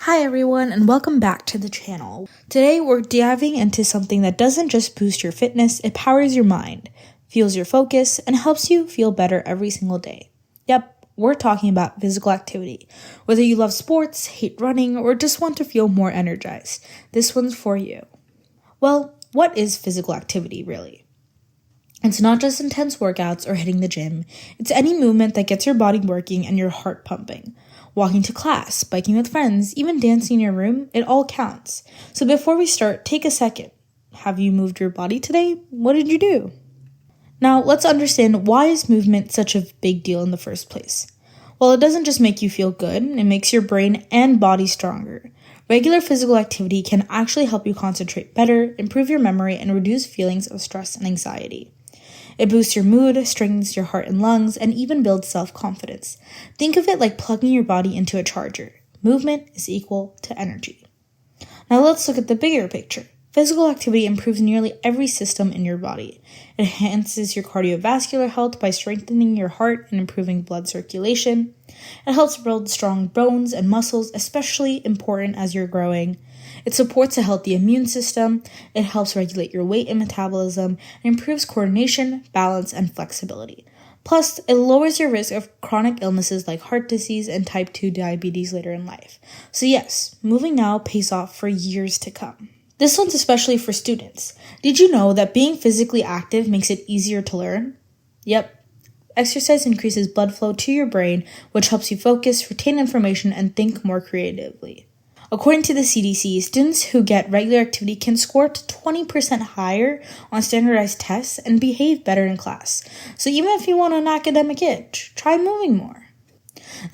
Hi everyone and welcome back to the channel. Today we're diving into something that doesn't just boost your fitness, it powers your mind, fuels your focus, and helps you feel better every single day. Yep, we're talking about physical activity. Whether you love sports, hate running, or just want to feel more energized, this one's for you. Well, what is physical activity really? It's not just intense workouts or hitting the gym. It's any movement that gets your body working and your heart pumping. Walking to class, biking with friends, even dancing in your room, it all counts. So before we start, take a second. Have you moved your body today? What did you do? Now, let's understand why is movement such a big deal in the first place. Well, it doesn't just make you feel good, it makes your brain and body stronger. Regular physical activity can actually help you concentrate better, improve your memory, and reduce feelings of stress and anxiety. It boosts your mood, strengthens your heart and lungs, and even builds self-confidence. Think of it like plugging your body into a charger. Movement is equal to energy. Now let's look at the bigger picture. Physical activity improves nearly every system in your body. It enhances your cardiovascular health by strengthening your heart and improving blood circulation. It helps build strong bones and muscles, especially important as you're growing. It supports a healthy immune system, it helps regulate your weight and metabolism, and improves coordination, balance, and flexibility. Plus, it lowers your risk of chronic illnesses like heart disease and type 2 diabetes later in life. So yes, moving now pays off for years to come. This one's especially for students. Did you know that being physically active makes it easier to learn? Yep. Exercise increases blood flow to your brain, which helps you focus, retain information, and think more creatively. According to the CDC, students who get regular activity can score up to 20% higher on standardized tests and behave better in class. So even if you want an academic itch, try moving more.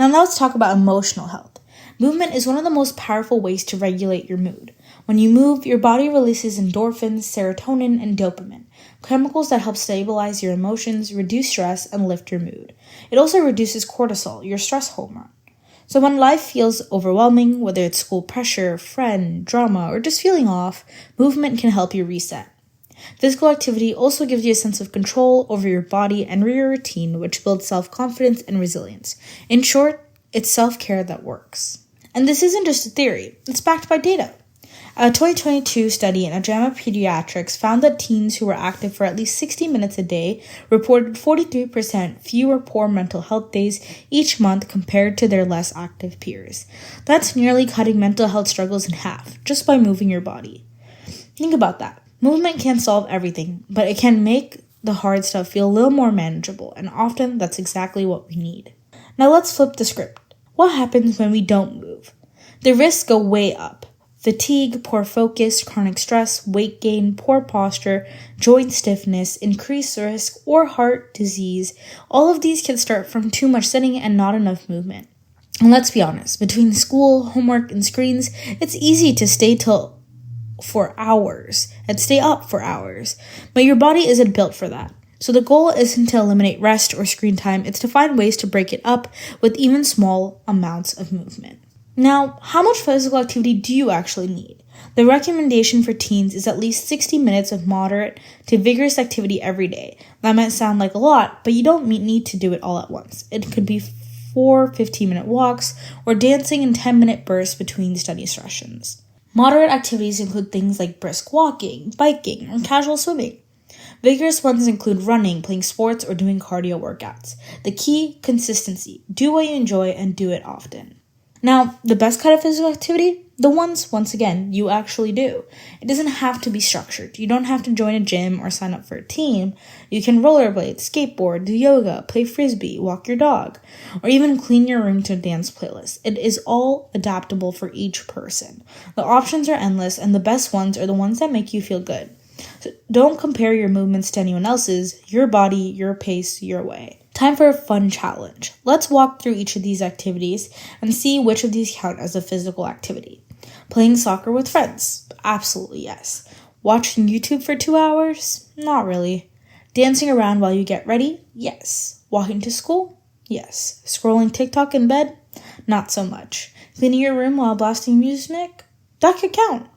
Now let's talk about emotional health. Movement is one of the most powerful ways to regulate your mood. When you move, your body releases endorphins, serotonin, and dopamine, chemicals that help stabilize your emotions, reduce stress, and lift your mood. It also reduces cortisol, your stress hormone. So when life feels overwhelming, whether it's school pressure, friend, drama, or just feeling off, movement can help you reset. Physical activity also gives you a sense of control over your body and your routine, which builds self-confidence and resilience. In short, it's self-care that works. And this isn't just a theory, it's backed by data. A 2022 study in JAMA Pediatrics found that teens who were active for at least 60 minutes a day reported 43% fewer poor mental health days each month compared to their less active peers. That's nearly cutting mental health struggles in half, just by moving your body. Think about that. Movement can't solve everything, but it can make the hard stuff feel a little more manageable, and often that's exactly what we need. Now let's flip the script. What happens when we don't move? The risks go way up. Fatigue, poor focus, chronic stress, weight gain, poor posture, joint stiffness, increased risk, or heart disease. All of these can start from too much sitting and not enough movement. And let's be honest, between school, homework, and screens, it's easy to stay up for hours. But your body isn't built for that. So the goal isn't to eliminate rest or screen time, it's to find ways to break it up with even small amounts of movement. Now, how much physical activity do you actually need? The recommendation for teens is at least 60 minutes of moderate to vigorous activity every day. That might sound like a lot, but you don't need to do it all at once. It could be 4 15-minute walks or dancing in 10-minute bursts between study sessions. Moderate activities include things like brisk walking, biking, or casual swimming. Vigorous ones include running, playing sports, or doing cardio workouts. The key, consistency. Do what you enjoy and do it often. Now, the best kind of physical activity? The ones, once again, you actually do. It doesn't have to be structured. You don't have to join a gym or sign up for a team. You can rollerblade, skateboard, do yoga, play frisbee, walk your dog, or even clean your room to a dance playlist. It is all adaptable for each person. The options are endless, and the best ones are the ones that make you feel good. So don't compare your movements to anyone else's. Your body, your pace, your way. Time for a fun challenge. Let's walk through each of these activities and see which of these count as a physical activity. Playing soccer with friends? Absolutely yes. Watching YouTube for 2 hours? Not really. Dancing around while you get ready? Yes. Walking to school? Yes. Scrolling TikTok in bed? Not so much. Cleaning your room while blasting music? That could count.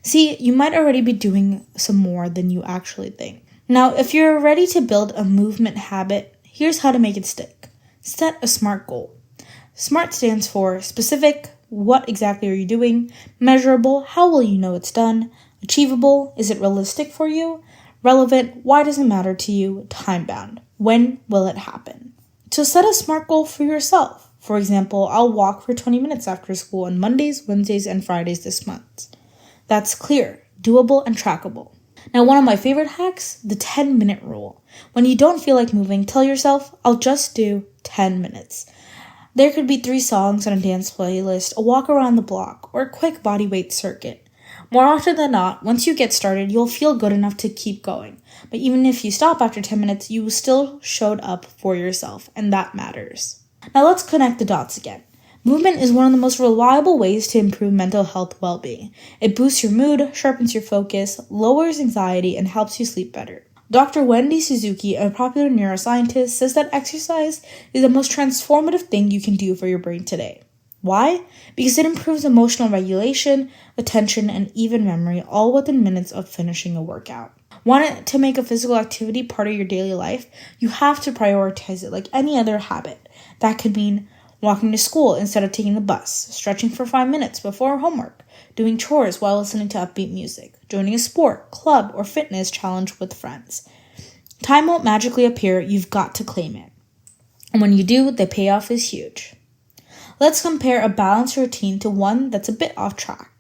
See, you might already be doing some more than you actually think. Now, if you're ready to build a movement habit, here's how to make it stick. Set a SMART goal. SMART stands for specific, What exactly are you doing? Measurable, how will you know it's done? Achievable, is it realistic for you? Relevant, why does it matter to you? Time-bound, when will it happen? So set a SMART goal for yourself. For example, I'll walk for 20 minutes after school on Mondays, Wednesdays, and Fridays this month. That's clear, doable, and trackable. Now, one of my favorite hacks, the 10-minute rule. When you don't feel like moving, tell yourself, I'll just do 10 minutes. There could be 3 songs on a dance playlist, a walk around the block, or a quick bodyweight circuit. More often than not, once you get started, you'll feel good enough to keep going. But even if you stop after 10 minutes, you still showed up for yourself, and that matters. Now let's connect the dots again. Movement is one of the most reliable ways to improve mental health well-being. It boosts your mood, sharpens your focus, lowers anxiety, and helps you sleep better. Dr. Wendy Suzuki, a popular neuroscientist, says that exercise is the most transformative thing you can do for your brain today. Why? Because it improves emotional regulation, attention, and even memory, all within minutes of finishing a workout. Want to make a physical activity part of your daily life? You have to prioritize it like any other habit. That could mean walking to school instead of taking the bus, stretching for 5 minutes before homework, doing chores while listening to upbeat music, joining a sport, club, or fitness challenge with friends. Time won't magically appear, you've got to claim it. And when you do, the payoff is huge. Let's compare a balanced routine to one that's a bit off track.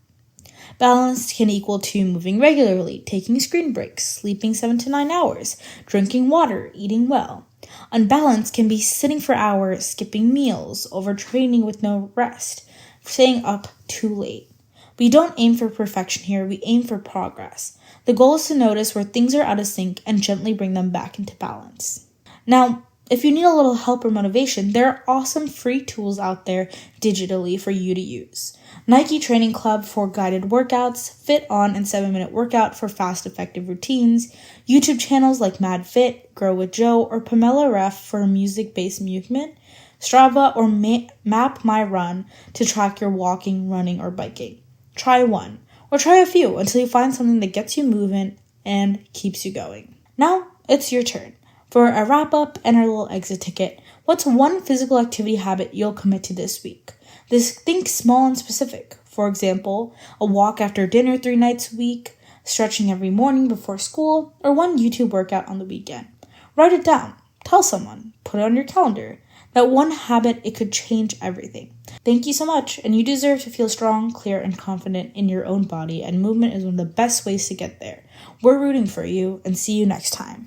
Balanced can equal to moving regularly, taking screen breaks, sleeping 7 to 9 hours, drinking water, eating well. Unbalanced can be sitting for hours, skipping meals, overtraining with no rest, staying up too late. We don't aim for perfection here, we aim for progress. The goal is to notice where things are out of sync and gently bring them back into balance. Now, if you need a little help or motivation, there are awesome free tools out there digitally for you to use. Nike Training Club for guided workouts, Fit On and 7-Minute Workout for fast, effective routines, YouTube channels like MadFit, Grow with Joe, or Pamela Ref for music-based movement, Strava or Map My Run to track your walking, running, or biking. Try one, or try a few until you find something that gets you moving and keeps you going. Now, it's your turn. For a wrap-up and our little exit ticket, what's one physical activity habit you'll commit to this week? Think small and specific. For example, a walk after dinner 3 nights a week, stretching every morning before school, or one YouTube workout on the weekend. Write it down. Tell someone. Put it on your calendar. That one habit, it could change everything. Thank you so much, and you deserve to feel strong, clear, and confident in your own body, and movement is one of the best ways to get there. We're rooting for you, and see you next time.